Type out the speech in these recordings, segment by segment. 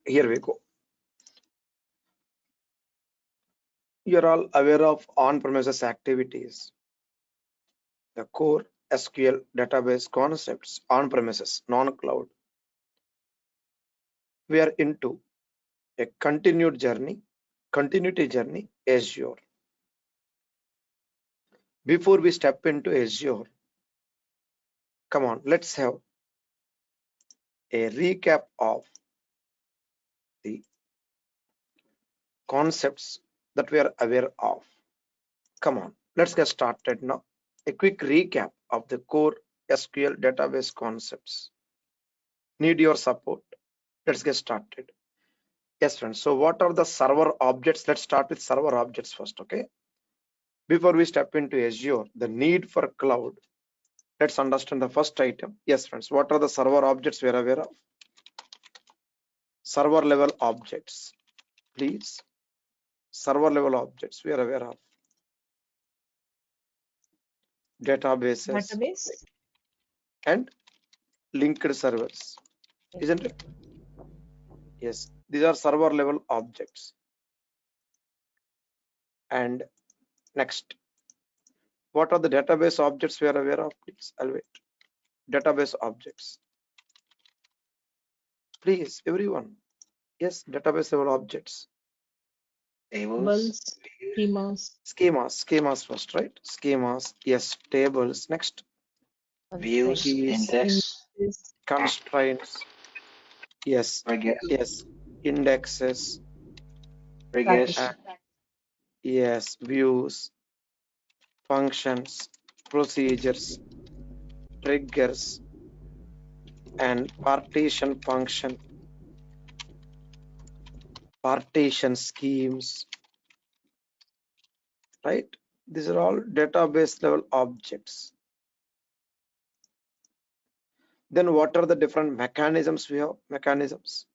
Here we go. You're all aware of on-premises activities, the core SQL database concepts, on-premises, non-cloud. We are into a continuity journey, Azure. Before we step into Azure, come on, let's have a recap of the concepts that we are aware of. Come on, let's get started now. A quick recap of the core SQL database concepts. Need your support. Let's get started. Yes, friends. So what are the server objects? Let's start with server objects first, okay? Before we step into Azure, the need for cloud. Let's understand the first item. Yes, friends. What are the server objects we are aware of? Server level objects, please. Server level objects we are aware of. Databases and linked servers, isn't it? Yes, these are server level objects. And next, what are the database objects we are aware of? Please, I'll wait. Database objects. Please, everyone. Yes, database level objects. Tables, Schemas first, right? Schemas, yes, tables. Next, views, index, constraints. Yes, yes, indexes. Yes, views, functions, procedures, triggers, and partition function, partition schemes, right? These are all database level objects. Then what are the different mechanisms we have? Mechanisms.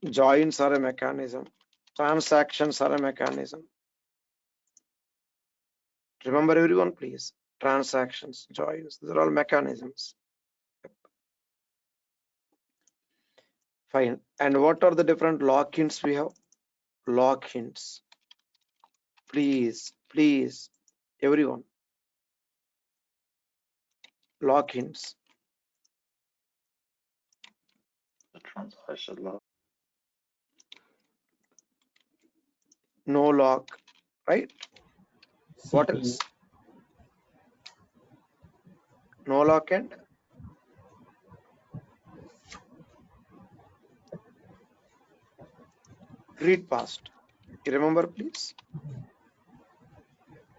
Joins are a mechanism. Transactions are a mechanism. Remember everyone, please. Transactions, joins, these are all mechanisms. Fine. And what are the different lock-ins we have? Lock-ins. Please, everyone. Lock-ins. No lock, right? What else? No lock and read past. You remember, please?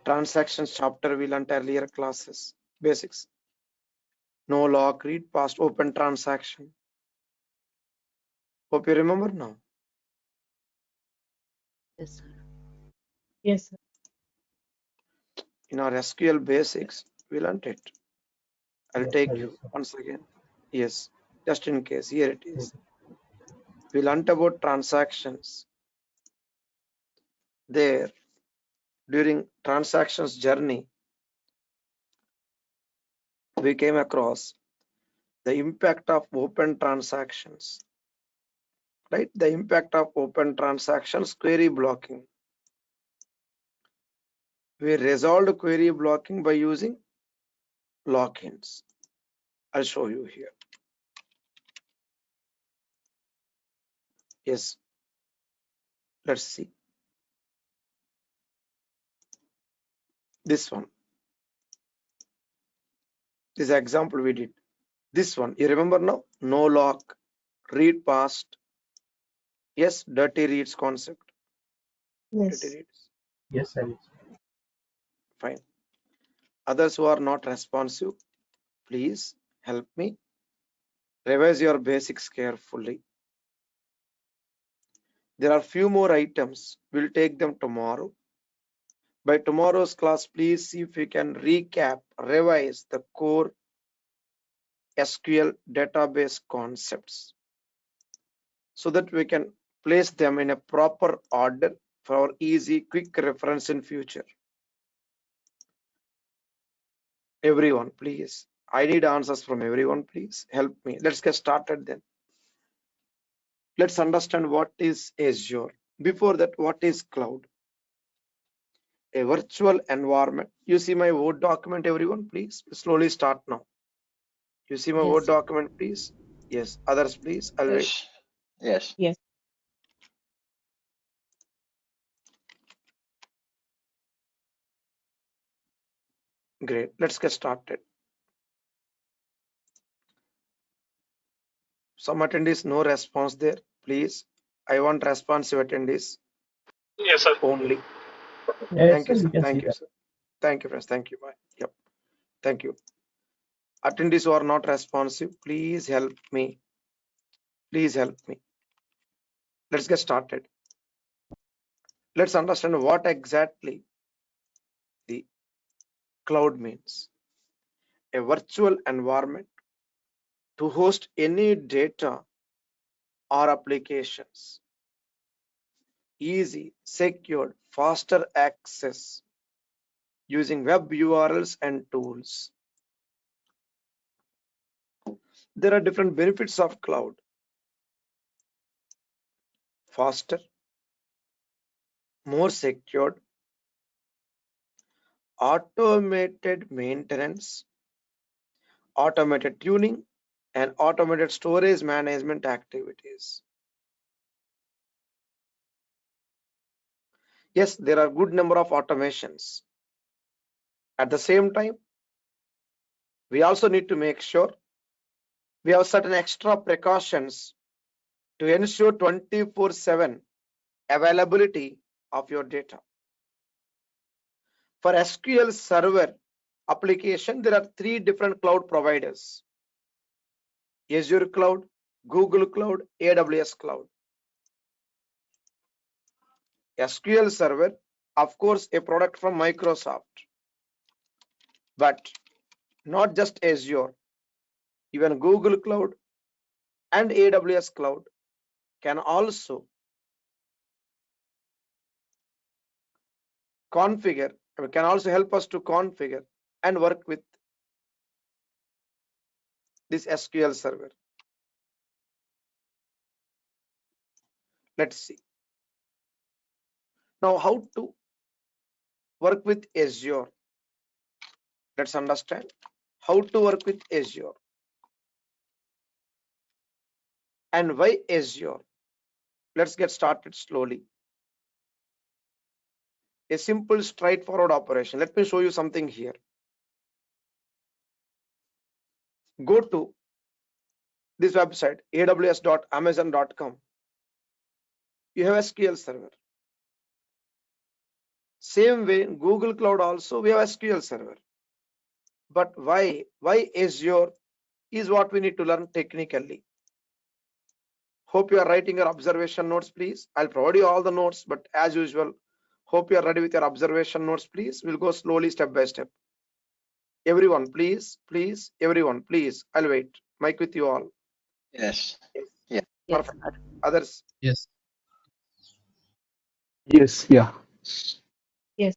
Transactions chapter we learned earlier classes. Basics. No lock, read past, open transaction. Hope you remember now. Yes, sir. Yes, sir. In our SQL basics, we learned it. I'll take you once again. Yes, just in case. Here it is. We learned about transactions. There, during transactions journey, we came across the impact of open transactions. Right? The impact of open transactions, query blocking. We resolved query blocking by using lock-ins. I'll show you here. Yes. Let's see. This one. This example we did. This one. You remember now? No lock, read past. Yes, dirty reads concept. Yes. Dirty reads. Yes, sir. Fine. Others who are not responsive, please help me. Revise your basics carefully. There are few more items. We'll take them tomorrow. By tomorrow's class, please see if we can recap, revise the core SQL database concepts so that we can place them in a proper order for our easy, quick reference in future. Everyone, please. I need answers from everyone. Please help me. Let's get started then. Let's understand what is Azure. Before that, what is cloud? A virtual environment. You see my Word document, everyone, please. Slowly start now. You see my Word Yes. document, please? Yes. Others, please. I'll wait. Yes. Yes. Great. Let's get started. Some attendees, no response there. Please. I want responsive attendees. Yes, sir. Only. Yes, Thank you, sir, sir. we can see Thank you, that. sir. Thank you, friends. Thank you. Bye. Yep. Thank you. Attendees who are not responsive, please help me. Please help me. Let's get started. Let's understand what exactly the cloud means. A virtual environment to host any data or applications. Easy, secured, faster access using web URLs and tools. There are different benefits of cloud. Faster, more secured, automated maintenance, automated tuning, and automated storage management activities. Yes, there are good number of automations. At the same time, we also need to make sure we have certain extra precautions to ensure 24/7 availability of your data. For SQL Server application, there are 3 different cloud providers: Azure Cloud, Google Cloud, AWS Cloud. SQL Server, of course, a product from Microsoft, but not just Azure. Even Google Cloud and AWS Cloud can also configure, can also help us to configure and work with this SQL Server. Let's see. Now, how to work with Azure? Let's understand how to work with Azure and why Azure. Let's get started slowly. A simple, straightforward operation. Let me show you something here. Go to this website, aws.amazon.com. You have SQL Server. Same way, in Google Cloud also, we have SQL Server. But why Azure is what we need to learn technically. Hope you are writing your observation notes, please. I'll provide you all the notes, but as usual, hope you are ready with your observation notes, please. We'll go slowly, step by step. Everyone, please, everyone, please. I'll wait. Mic with you all. Yes. Yes. Perfect. Others? Yes. Yes, yeah. Yes.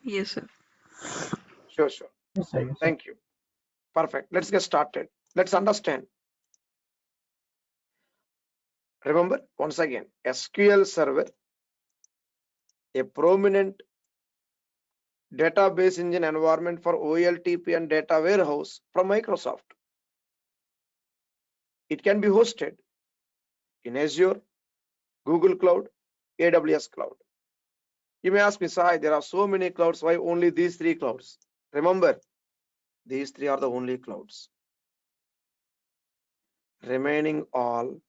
Yes, sir. Sure. Yes, sir. Yes, sir. Thank you. Perfect. Let's get started. Let's understand. Remember, once again, SQL Server, a prominent database engine environment for OLTP and data warehouse from Microsoft. It can be hosted in Azure, Google Cloud, AWS Cloud. You may ask me, Sai, there are so many clouds, why only these 3 clouds? Remember, these 3 are the only clouds. Remaining all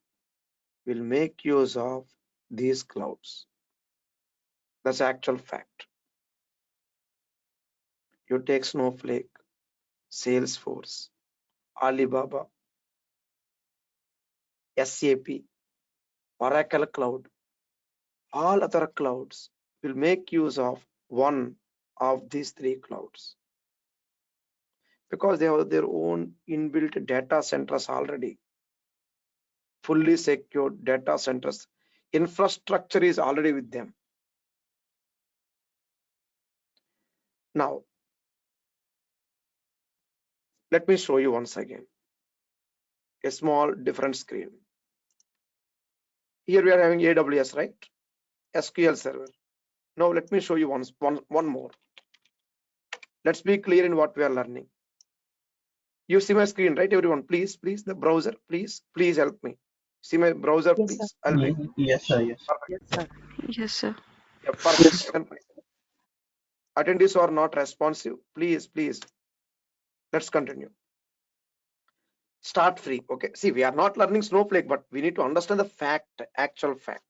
will make use of these clouds. That's actual fact. You take Snowflake, Salesforce, Alibaba, SAP, Oracle Cloud, all other clouds will make use of one of these 3 clouds because they have their own inbuilt data centers already. Fully secured data centers. Infrastructure is already with them. Now, Let me show you once again a small different screen. Here we are having AWS, right? SQL Server. Now let me show you one more. Let's be clear in what we are learning. You see my screen, right, everyone? Please, the browser, please help me. See my browser, Yes, please. sir. I'll read. Yes, sir. Yes. Perfect. Yes, sir. Yes, sir. Yeah, perfect. Then attendees are not responsive. Please. Let's continue. Start free. Okay. See, we are not learning Snowflake, but we need to understand the fact, actual fact.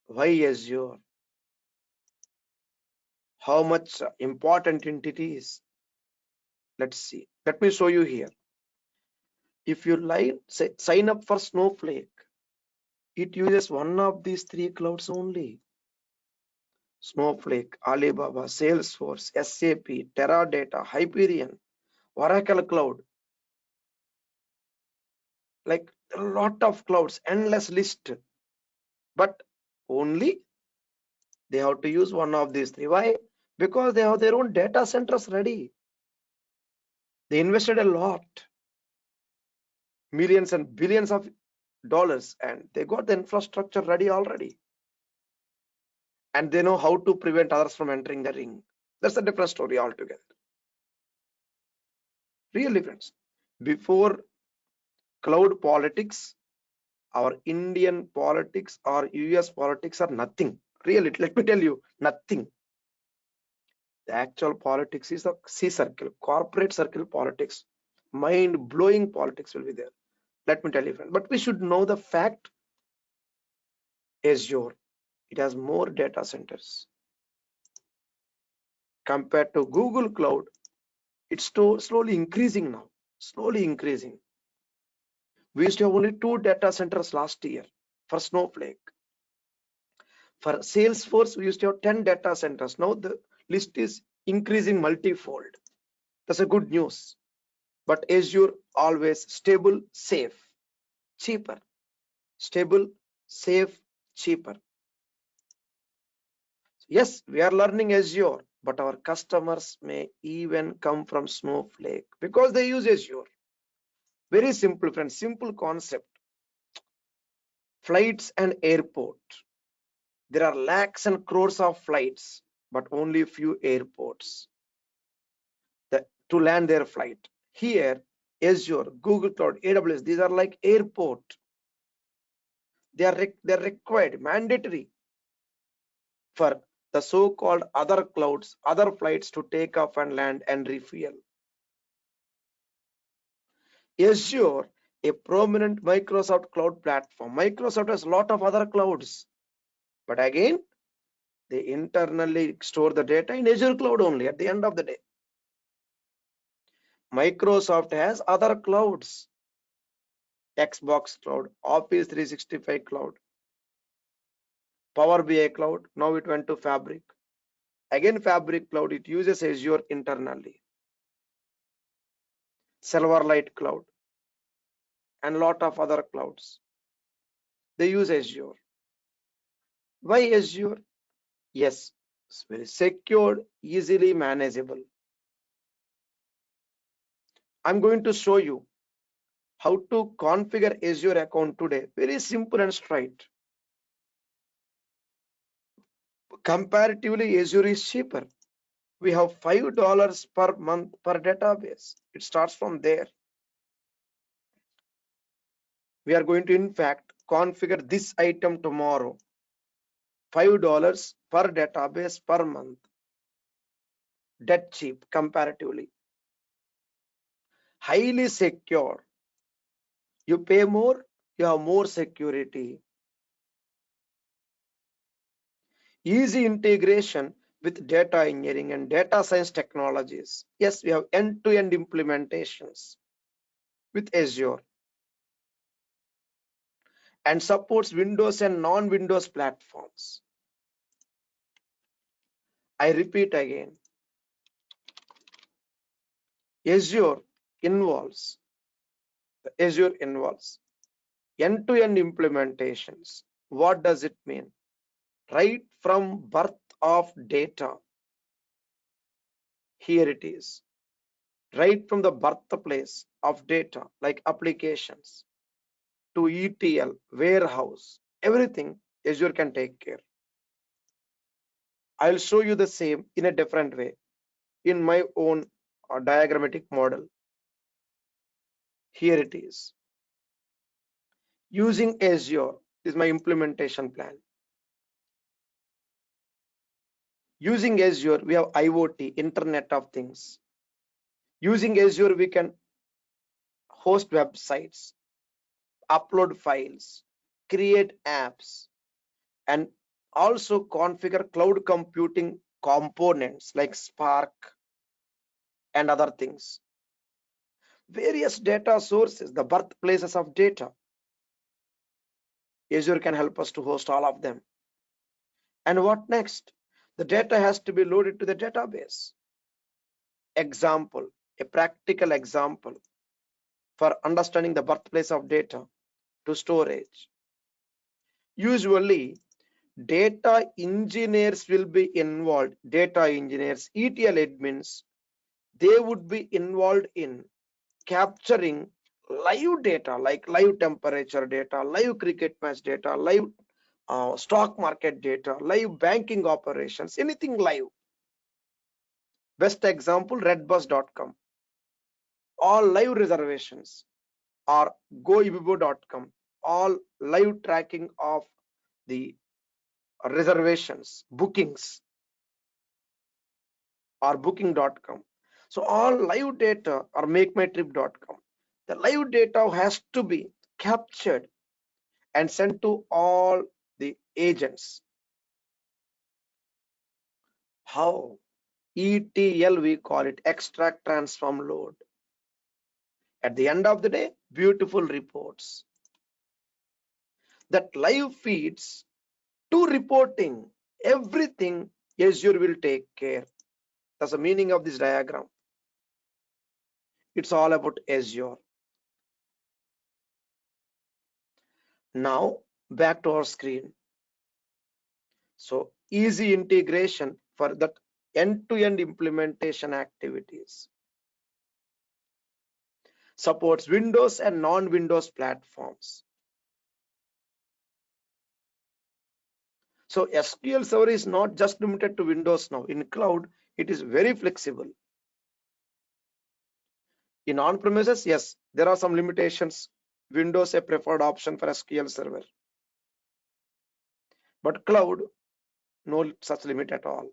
Why Azure? How much important entity is? Let's see. Let me show you here. If you sign up for Snowflake, it uses one of these three clouds only. Snowflake, Alibaba, Salesforce, SAP, Teradata, Hyperion, Oracle Cloud. Like a lot of clouds, endless list. But only they have to use one of these three. Why? Because they have their own data centers ready. They invested a lot, millions and billions of dollars, and they got the infrastructure ready already. And they know how to prevent others from entering the ring. That's a different story altogether. Real difference. Before cloud politics, our Indian politics or US politics are nothing. Really, let me tell you, nothing. The actual politics is the C circle, corporate circle politics. Mind-blowing politics will be there. Let me tell you, friend. But we should know the fact. Azure, it has more data centers compared to Google Cloud. It's slowly increasing now. Slowly increasing. We used to have only 2 data centers last year for Snowflake. For Salesforce, we used to have 10 data centers. Now the list is increasing multifold. That's a good news. But Azure always stable, safe, cheaper. Stable, safe, cheaper. Yes, we are learning Azure, but our customers may even come from Snowflake because they use Azure. Very simple, friends, simple concept. Flights and airport. There are lakhs and crores of flights, but only few airports to land their flight. Here, Azure, Google Cloud, AWS, these are like airport. They're required, mandatory for the so-called other clouds, other flights to take off and land and refuel. Azure, a prominent Microsoft cloud platform. Microsoft has a lot of other clouds, but again, they internally store the data in Azure cloud only at the end of the day. Microsoft has other clouds, Xbox cloud, Office 365 cloud, Power BI cloud. Now it went to Fabric. Again, Fabric cloud, it uses Azure internally. Silverlight cloud and lot of other clouds. They use Azure. Why Azure? Yes, it's very secure, easily manageable. I'm going to show you how to configure Azure account today. Very simple and straight. Comparatively, Azure is cheaper. We have $5 per month per database. It starts from there. We are going to, in fact, configure this item tomorrow. $5 per database per month. Dead cheap comparatively. Highly secure. You pay more, you have more security. Easy integration with data engineering and data science technologies. Yes, we have end-to-end implementations with Azure and supports Windows and non-Windows platforms. I repeat again, Azure involves end-to-end implementations. What does it mean? Right from birth of data, here it is. right from the birthplace of data like applications to ETL, warehouse, everything Azure can take care. I'll show you the same in a different way in my own diagrammatic model. Here it is. Using Azure, this is my implementation plan. Using Azure, we have IoT, Internet of Things. Using Azure, we can host websites, upload files, create apps, and also configure cloud computing components like Spark and other things. Various data sources, the birthplaces of data. Azure can help us to host all of them. And what next? The data has to be loaded to the database. Example, a practical example for understanding the birthplace of data to storage. Usually, data engineers will be involved, data engineers, ETL admins, they would be involved in capturing live data like live temperature data, live cricket match data, live stock market data, live banking operations, anything live. Best example, redbus.com, all live reservations, or goibibo.com, all live tracking of the reservations, bookings, or booking.com. So all live data, or makemytrip.com, the live data has to be captured and sent to all the agents. How? ETL, we call it, extract, transform, load. At the end of the day, beautiful reports. That live feeds to reporting, everything Azure will take care. That's the meaning of this diagram. It's all about Azure. Now back to our screen. So easy integration for that end-to-end implementation activities. Supports Windows and non-Windows platforms. So SQL Server is not just limited to Windows now. In cloud, it is very flexible. In on-premises, yes, there are some limitations. Windows a preferred option for SQL Server. But cloud, no such limit at all.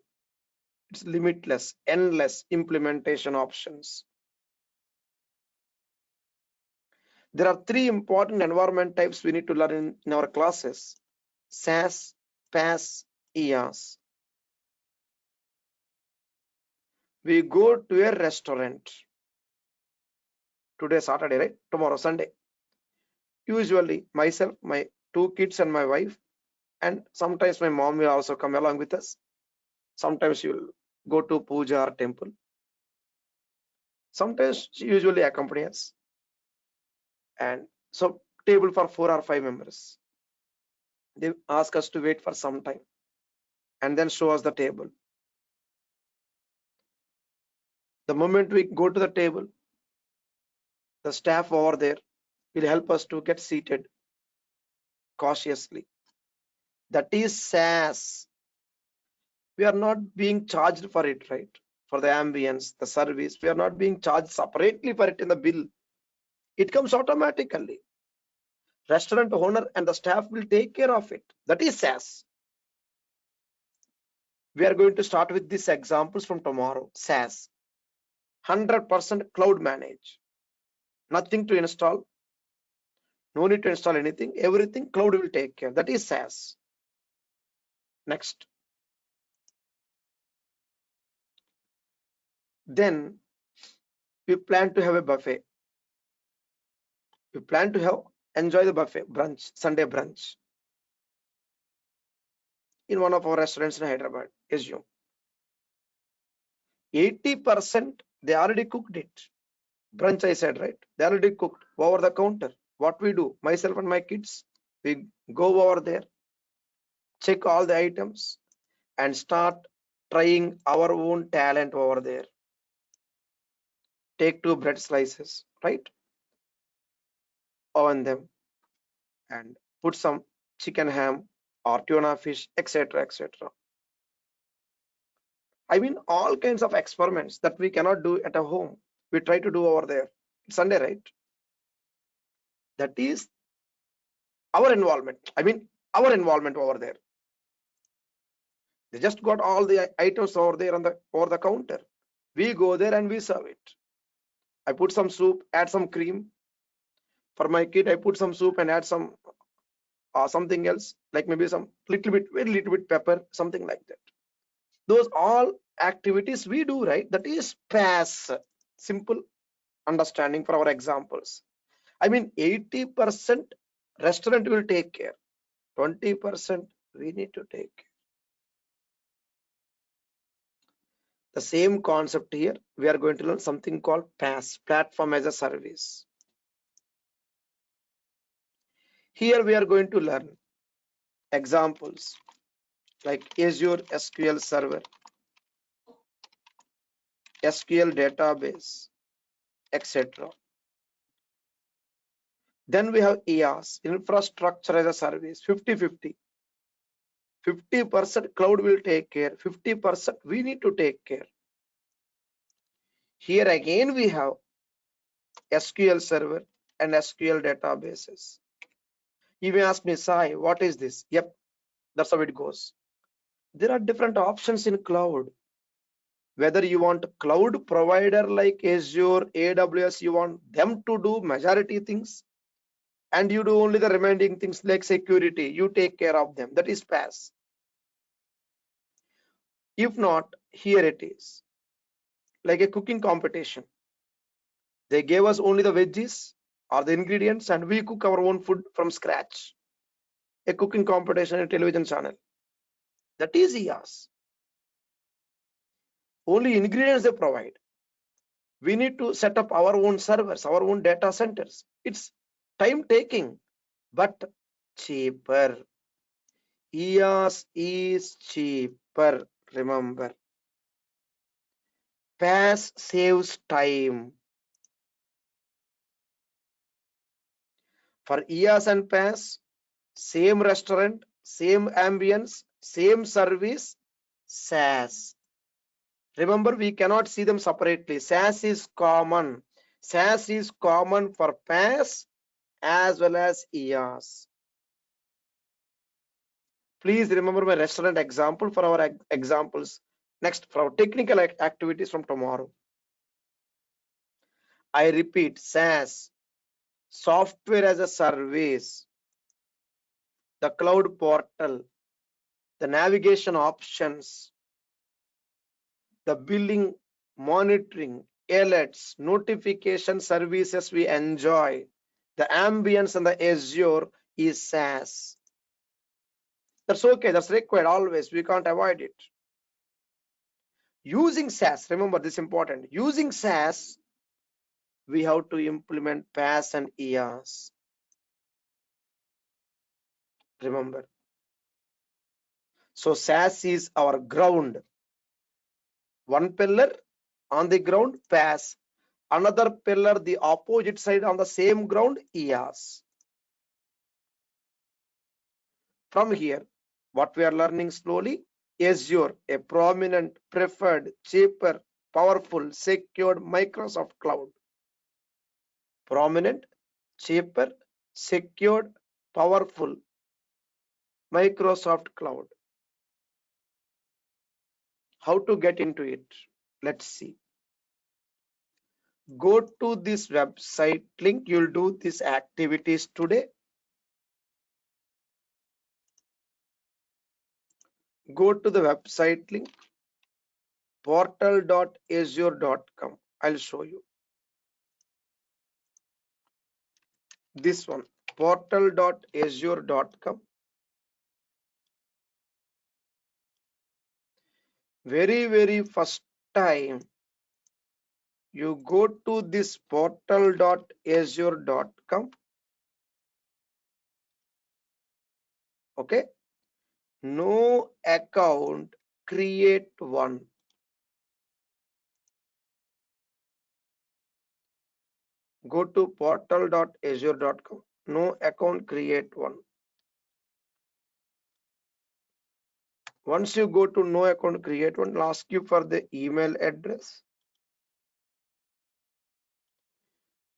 It's limitless, endless implementation options. There are three important environment types we need to learn in our classes: SaaS, PaaS, IaaS. We go to a restaurant. Today Saturday, right? Tomorrow Sunday. Usually myself, my two kids and my wife, and sometimes my mom will also come along with us. Sometimes she will go to puja or temple. Sometimes she usually accompanies us. And so table for 4 or 5 members. They ask us to wait for some time and then show us the table. The moment we go to the table, the staff over there will help us to get seated cautiously. That is SaaS. We are not being charged for it, right? For the ambience, the service, we are not being charged separately for it in the bill. It comes automatically. Restaurant owner and the staff will take care of it. That is SaaS. We are going to start with these examples from tomorrow. SaaS, 100% cloud manage. Nothing to install. No need to install anything. Everything cloud will take care. That is SaaS. Next. Then we plan to have a buffet. We plan to enjoy the buffet, brunch, Sunday brunch in one of our restaurants in Hyderabad. Assume 80% they already cooked it. Brunch, I said, right? They already cooked over the counter. What we do, myself and my kids, we go over there, check all the items, and start trying our own talent over there. take 2 bread slices, right? Oven them and put some chicken ham or tuna fish, etc., etc. I mean, all kinds of experiments that we cannot do at a home, we try to do over there. It's Sunday, right? That is our involvement. I mean, our involvement over there. They just got all the items over there on the over the counter. We go there and we serve it. I put some soup, add some cream. For my kid, I put some soup and add some something else, like maybe some very little bit pepper, something like that. Those all activities we do, right? That is pass. Simple understanding for our examples. I mean, 80% restaurant will take care. 20% we need to take care. The same concept here, we are going to learn something called PaaS, platform as a service. Here we are going to learn examples like Azure SQL Server, SQL Database, etc. Then we have IaaS, infrastructure as a service, 50-50. 50% cloud will take care, 50% we need to take care. Here again we have SQL Server and SQL databases. You may ask me, Sai, what is this? Yep, that's how it goes. There are different options in cloud. Whether you want cloud provider like Azure, AWS, you want them to do majority things, and you do only the remaining things like security, you take care of them. That is PaaS. If not, here it is. Like a cooking competition. They gave us only the veggies or the ingredients, and we cook our own food from scratch. A cooking competition, a television channel. That is IaaS. Only ingredients they provide. We need to set up our own servers, our own data centers. It's time taking, but cheaper. IaaS is cheaper, remember. PaaS saves time. For IaaS and PaaS, same restaurant, same ambience, same service, SaaS. Remember, we cannot see them separately. SaaS is common. SaaS is common for PaaS as well as IaaS. Please remember my restaurant example for our examples. Next, for our technical activities from tomorrow. I repeat, SaaS, software as a service, the cloud portal, the navigation options, the billing, monitoring, alerts, notification services we enjoy, the ambience and the Azure is SaaS. That's okay, that's required always, we can't avoid it. Using SaaS, remember this is important, using SaaS, we have to implement PaaS and IaaS. Remember. So SaaS is our ground. One pillar on the ground, PaaS. Another pillar, the opposite side on the same ground, IaaS. From here, what we are learning slowly, Azure, a prominent, preferred, cheaper, powerful, secured Microsoft cloud. Prominent, cheaper, secured, powerful Microsoft cloud. How to get into it? Let's see. Go to this website link. You'll do these activities today. Go to the website link, portal.azure.com. I'll show you. This one, portal.azure.com. Very first time you go to this portal.azure.com. Okay. No account, create one. Go to portal.azure.com. No account, create one. Once you go to no account, create one, it'll ask you for the email address.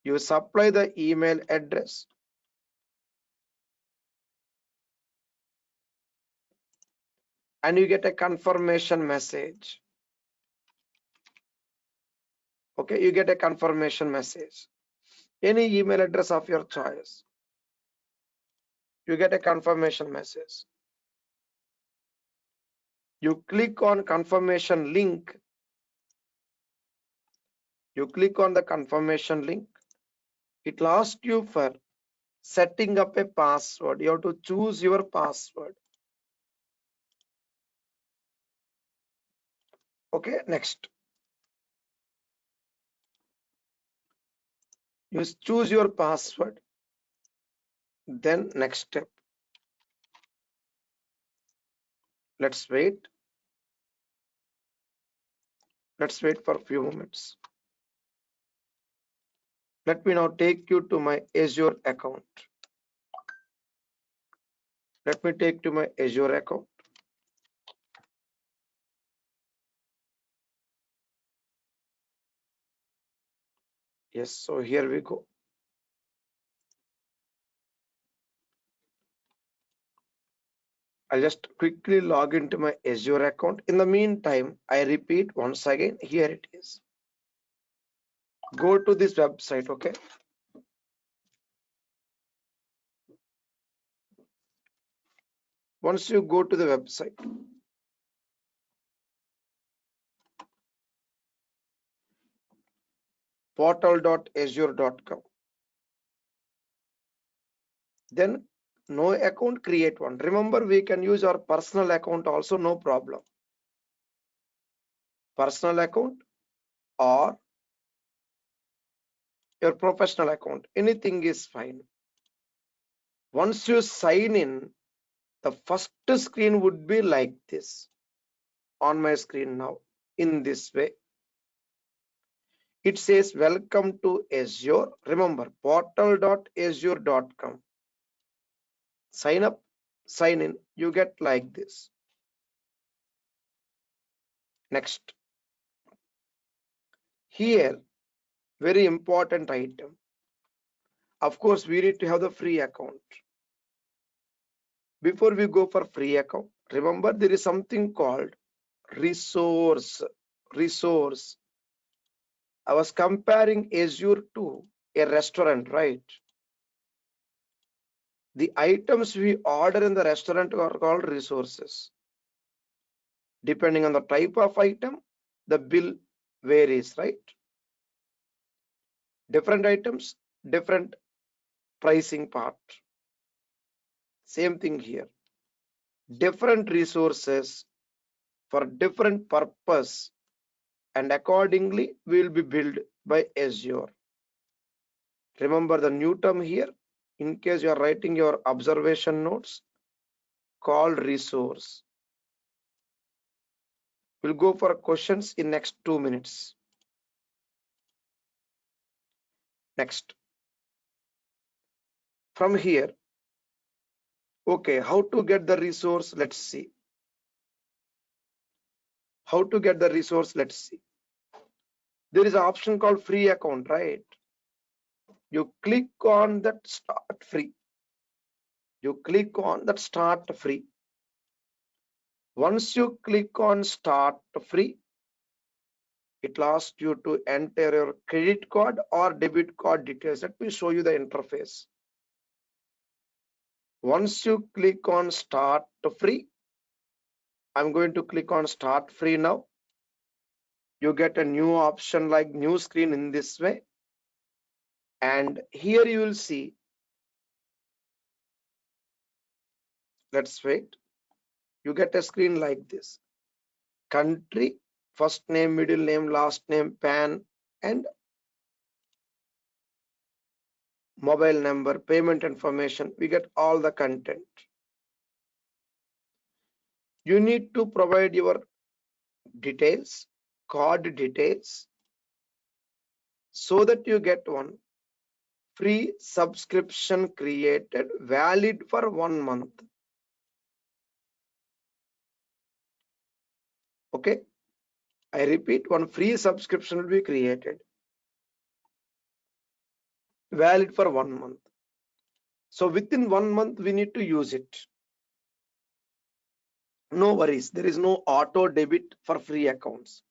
You supply the email address. And you get a confirmation message. Okay, you get a confirmation message. Any email address of your choice. You get a confirmation message. You click on confirmation link. You click on the confirmation link. It will ask you for setting up a password. You have to choose your password. Okay, next. You choose your password. Then next step. Let's wait. Let's wait for a few moments. Let me now take you to my Azure account. Let me take to my Azure account. Yes, so here we go. I'll just quickly log into my Azure account. In the meantime, I repeat once again, here it is. Go to this website, okay? Once you go to the website, portal.azure.com, then no account, create one. Remember, we can use our personal account also, no problem. Personal account or your professional account, anything is fine. Once you sign in, the first screen would be like this on my screen now, in this way. It says welcome to Azure. Remember, portal.azure.com. Sign up, sign in, you get like this. Next. Here, very important item. Of course, we need to have the free account. Before we go for free account, remember there is something called resource. Resource. I was comparing Azure to a restaurant, right? The items we order in the restaurant are called resources. Depending on the type of item, the bill varies, right? Different items, different pricing part. Same thing here. Different resources for different purpose, and accordingly will be billed by Azure. Remember the new term here, in case you are writing your observation notes, called resource. We'll go for questions in next 2 minutes. Next. From here, okay, how to get the resource? Let's see. How to get the resource? Let's see. There is an option called free account, right? You click on that start free. You click on that start free. Once you click on start free, it will ask you to enter your credit card or debit card details. Let me show you the interface. Once you click on start free, I'm going to click on start free now. You get a new option like new screen in this way. And here you will see, let's wait. You get a screen like this. Country, first name, middle name, last name, PAN, and mobile number, payment information. We get all the content. You need to provide your details, card details, so that you get one. free subscription created, valid for 1 month. Okay, I repeat, one free subscription will be created, valid for 1 month. So within 1 month we need to use it. No worries, there is no auto debit for free accounts.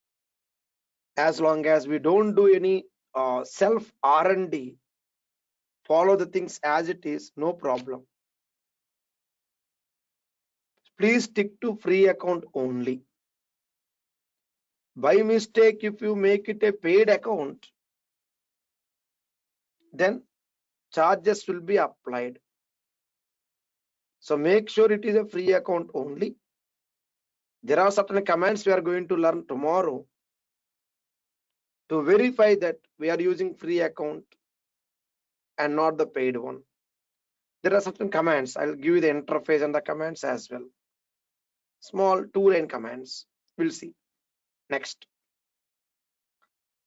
As long as we don't do any self R&D, follow the things as it is, no problem. Please stick to free account only. By mistake, if you make it a paid account, then charges will be applied. So make sure it is a free account only. There are certain commands we are going to learn tomorrow to verify that we are using free account and not the paid one. There are certain commands. I'll give you the interface and the commands as well. Small 2-line commands. We'll see. Next.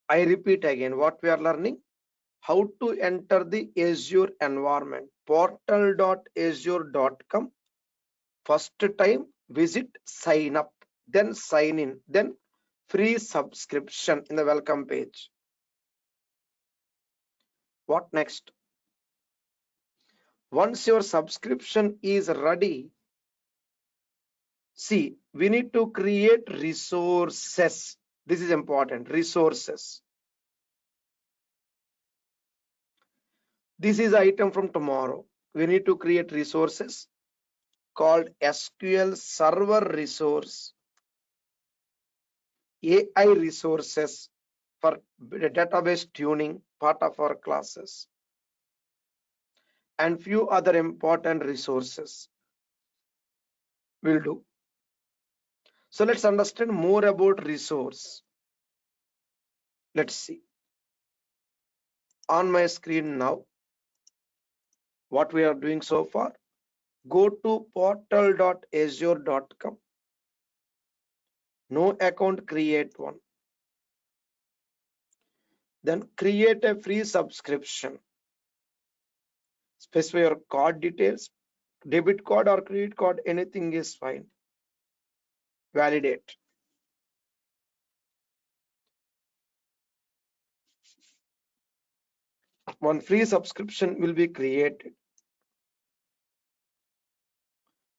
I repeat again what we are learning. How to enter the Azure environment. Portal.azure.com. First time visit, sign up, then sign in, then free subscription in the welcome page. What next? Once your subscription is ready, see, we need to create resources. This is important, resources. This is the item from tomorrow. We need to create resources called SQL Server Resource, AI resources for database tuning, part of our classes, and few other important resources will do. So let's understand more about resource. Let's see. On my screen now, what we are doing so far, go to portal.azure.com. No account, create one. Then create a free subscription. Specify your card details, debit card or credit card, anything is fine. Validate. One free subscription will be created.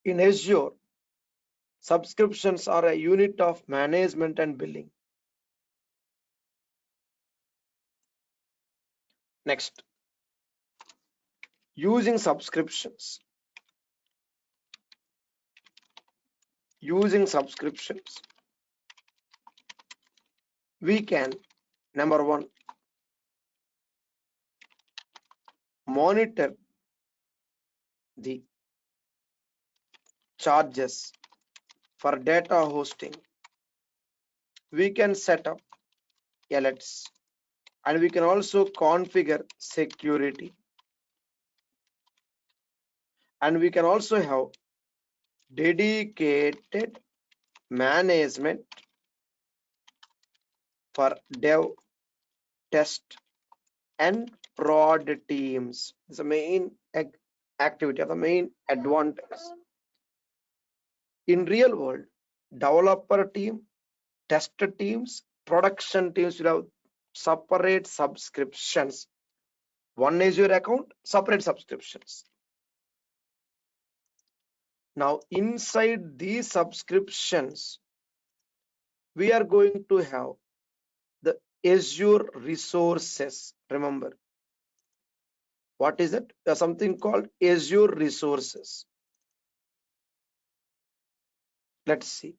In Azure, subscriptions are a unit of management and billing. Next, using subscriptions. Using subscriptions, we can, number one, monitor the charges for data hosting. We can set up alerts and we can also configure security, and we can also have dedicated management for dev, test and prod teams. It's the main activity or the main advantage. In real world, developer team, tester teams, production teams will have separate subscriptions. One Azure account, separate subscriptions. Now inside these subscriptions, we are going to have the Azure resources. Remember, what is it? There's something called Azure resources. Let's see.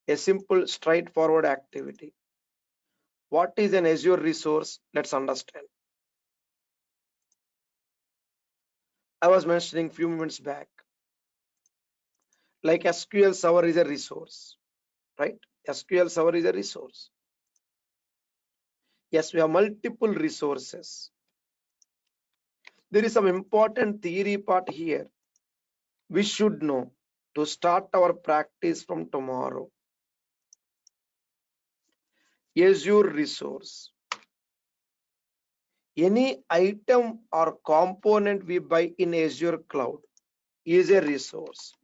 A simple straightforward activity. What is an Azure resource? Let's understand. I was mentioning few minutes back, like SQL Server is a resource, right? SQL Server is a resource. Yes, we have multiple resources. There is some important theory part here we should know to start our practice from tomorrow. Azure resource. Any item or component we buy in Azure cloud is a resource.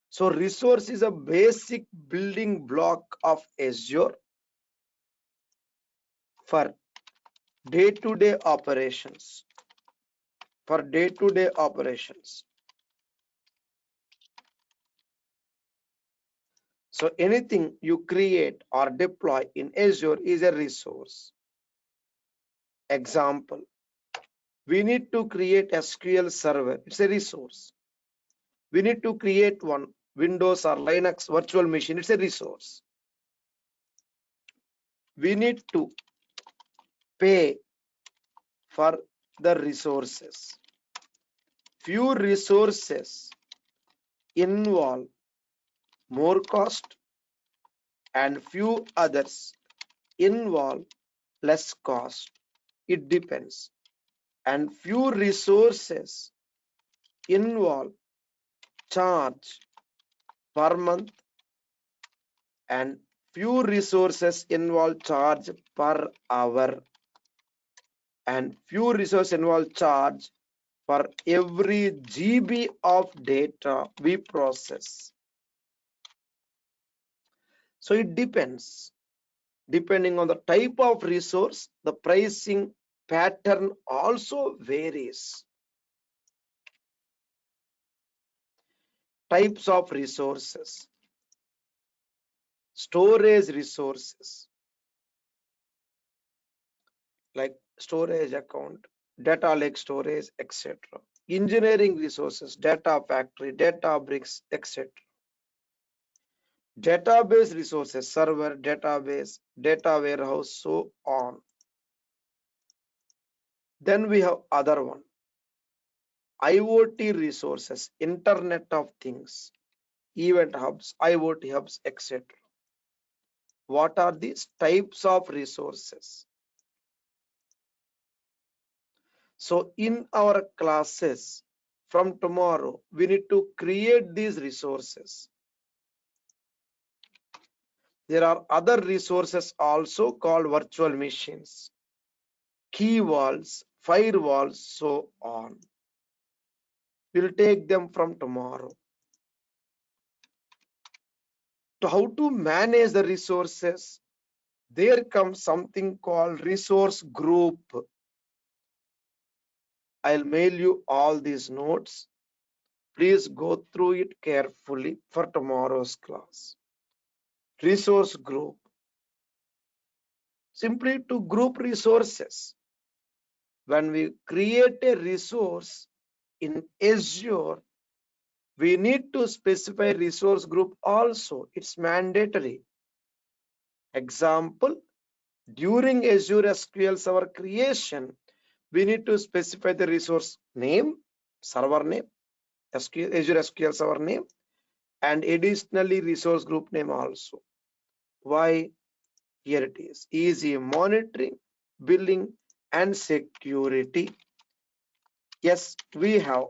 So resource is a basic building block of Azure for day-to-day operations. For day-to-day operations. So anything you create or deploy in Azure is a resource. Example, we need to create SQL server. It's a resource. We need to create one Windows or Linux virtual machine. It's a resource. We need to pay for the resources. Few resources involve more cost and few others involve less cost. It depends. And few resources involve charge per month and few resources involve charge per hour and few resources involve charge for every GB of data we process. So it depends. Depending on the type of resource, the pricing pattern also varies. Types of resources. Storage resources like storage account, data lake storage, etc. Engineering resources, data factory, data bricks, etc. Database resources, server, database, data warehouse, so on. Then we have other one. IoT resources, Internet of Things, event hubs, IoT hubs, etc. What are these types of resources? So in our classes from tomorrow, we need to create these resources. There are other resources also called virtual machines, key vaults, firewalls, so on. We'll take them from tomorrow. To how to manage the resources, there comes something called resource group. I'll mail you all these notes. Please go through it carefully for tomorrow's class. Resource group. Simply to group resources. When we create a resource in Azure, we need to specify resource group also. It's mandatory. Example, during Azure SQL Server creation, we need to specify the resource name, server name, Azure SQL Server name, and additionally resource group name also. Why? Here it is. Easy monitoring, billing, and security. Yes, we have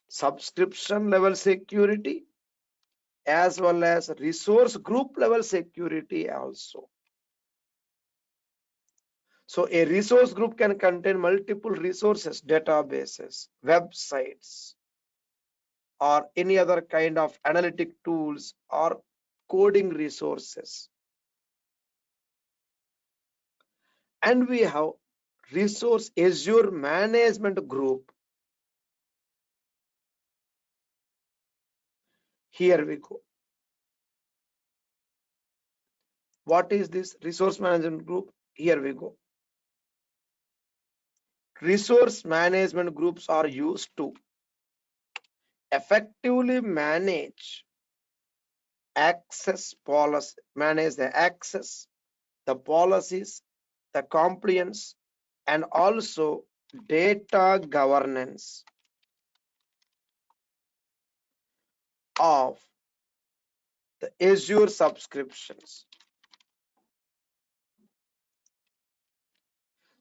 subscription level security as well as resource group level security also. So a resource group can contain multiple resources, databases, websites, or any other kind of analytic tools or coding resources. And we have resource Azure management group. Here we go. What is this resource management group? Here we go. Resource management groups are used to effectively manage access policy, manage the access, the policies, the compliance, and also data governance of the Azure subscriptions.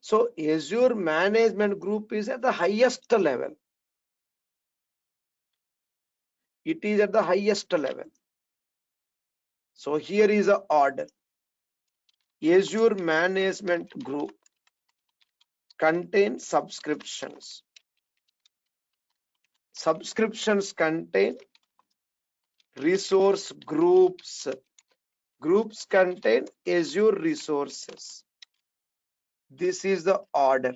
So Azure management group is at the highest level. It is at the highest level. So here is a order. Azure Management Group contain subscriptions. Subscriptions contain resource groups. Groups contain Azure resources. This is the order.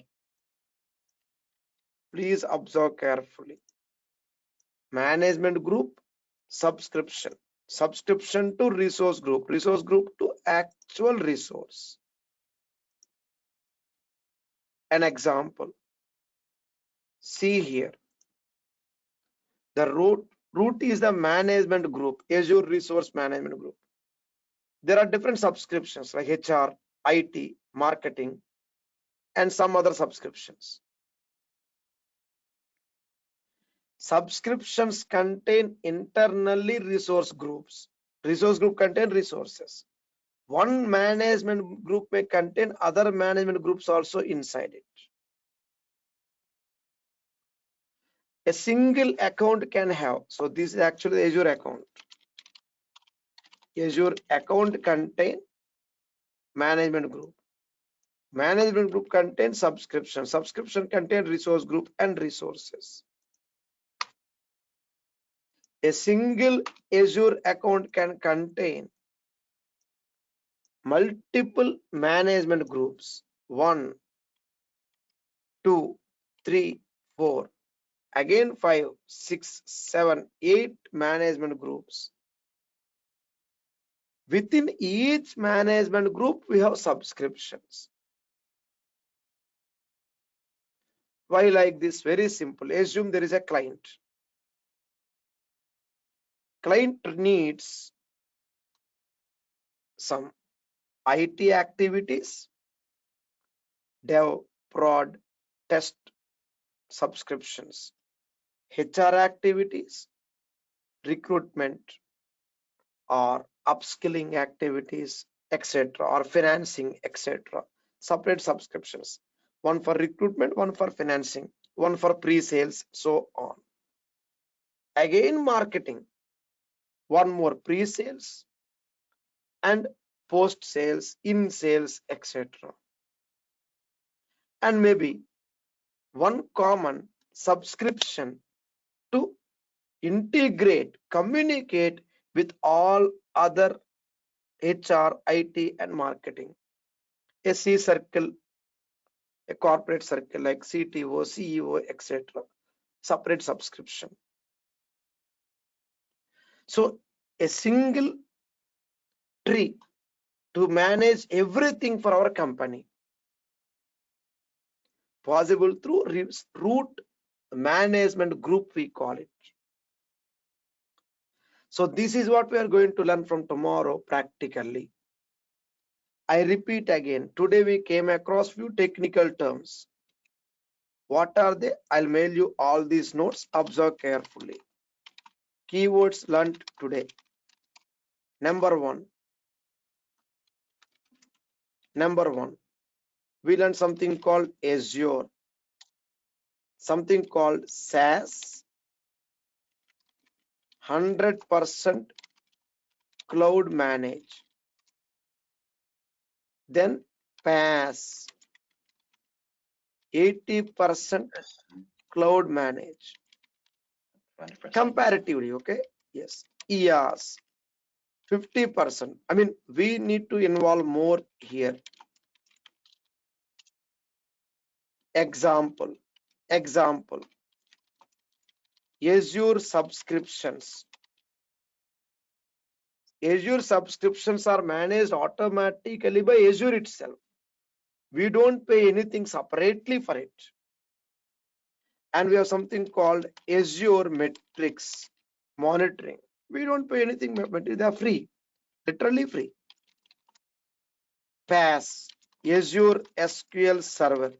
Please observe carefully. Management group, subscription. Subscription to resource group to actual resource. An example. See here. The root is the management group, Azure Resource Management Group. There are different subscriptions like HR, IT, marketing, and some other subscriptions. Subscriptions contain internally resource groups. Resource group contain resources. One management group may contain other management groups also inside it. A single account can have, so this is actually Azure account. Azure account contain management group. Management group contains subscription. Subscription contain resource group and resources. A single Azure account can contain multiple management groups. 1, 2, 3, 4. Again 5, 6, 7, 8 management groups. Within each management group, we have subscriptions. Why like this? Very simple. Assume there is a client. Client needs some IT activities, dev, prod, test subscriptions, HR activities, recruitment or upskilling activities, etc., or financing, etc. Separate subscriptions. One for recruitment, one for financing, one for pre-sales, so on. Again, marketing, one more pre-sales and post-sales, in-sales, etc. And maybe one common subscription to integrate, communicate with all other HR, IT, and marketing. A C circle, a corporate circle like CTO, CEO, etc. Separate subscription. So a single tree to manage everything for our company, possible through root management group, we call it. So this is what we are going to learn from tomorrow practically. I repeat again, today we came across few technical terms. What are they? I'll mail you all these notes. Observe carefully. Keywords learned today. Number one, we learned something called Azure, something called SaaS, 100% cloud manage. Then PaaS, 80% cloud manage. 20%. Comparatively, okay? Yes. EAS, 50%. I mean, we need to involve more here. Example, Azure subscriptions. Azure subscriptions are managed automatically by Azure itself. We don't pay anything separately for it. And we have something called Azure metrics monitoring. We don't pay anything, but they are free, literally free. PaaS, Azure SQL Server,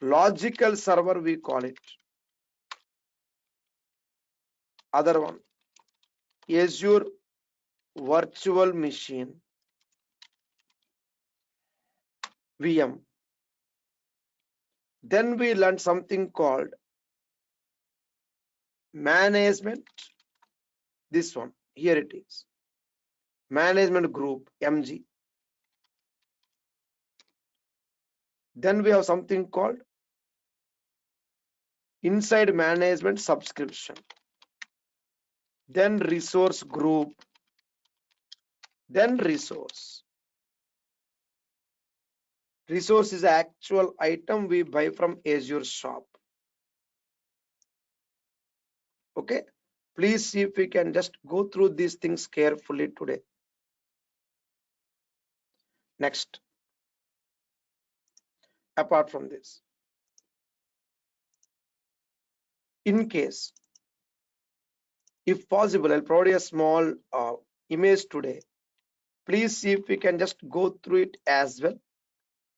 logical server we call it. Other one, Azure virtual machine, VM. Then we learned something called management. This one, here it is. management group, MG. Then we have something called inside management subscription. Then resource group. Then resource. Resource is the actual item we buy from Azure shop. Okay. Please see if we can just go through these things carefully today. Next. Apart from this, in case, if possible, I'll provide a small image today. Please see if we can just go through it as well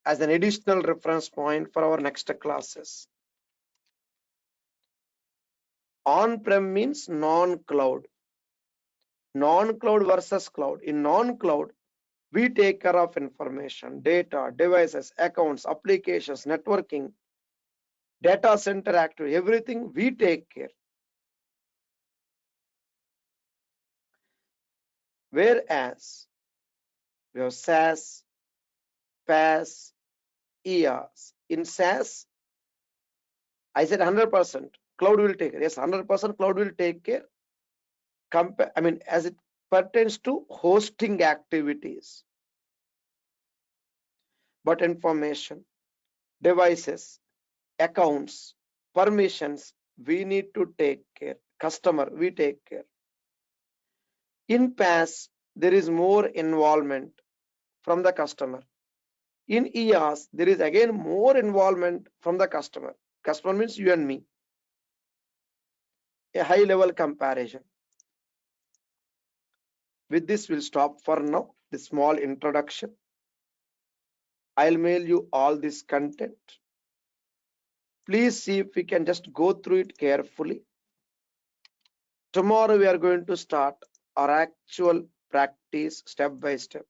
as an additional reference point for our next classes. On-prem means non-cloud. Non-cloud versus cloud. In non-cloud, we take care of information, data, devices, accounts, applications, networking, data center activity, everything we take care. Whereas we have SaaS, PaaS, EAS. In SaaS, I said 100% cloud will take care. Yes, 100% cloud will take care. As it pertains to hosting activities. But information, devices, accounts, permissions, we need to take care. Customer, we take care. In PaaS, there is more involvement from the customer. In EAS, there is again more involvement from the customer. Customer means you and me. A high level comparison. With this, we'll stop for now. The small introduction. I'll mail you all this content. Please see if we can just go through it carefully. Tomorrow, we are going to start our actual practice step by step.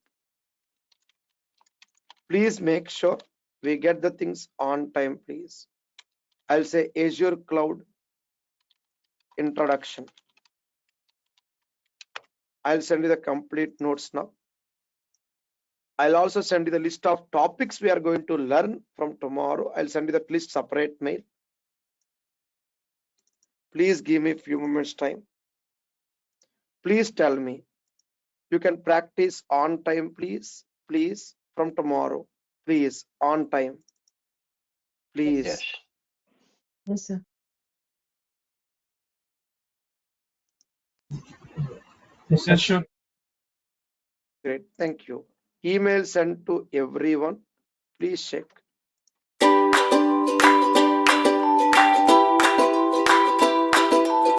Please make sure we get the things on time, please. I'll say Azure Cloud introduction. I'll send you the complete notes now. I'll also send you the list of topics we are going to learn from tomorrow. I'll send you that list separate mail. Please give me a few moments time. Please tell me. You can practice on time, please. Please, from tomorrow. Please, on time. Please. Yes. Yes, sir. Yes, sir. Sure. Great. Thank you. Email sent to everyone. Please check.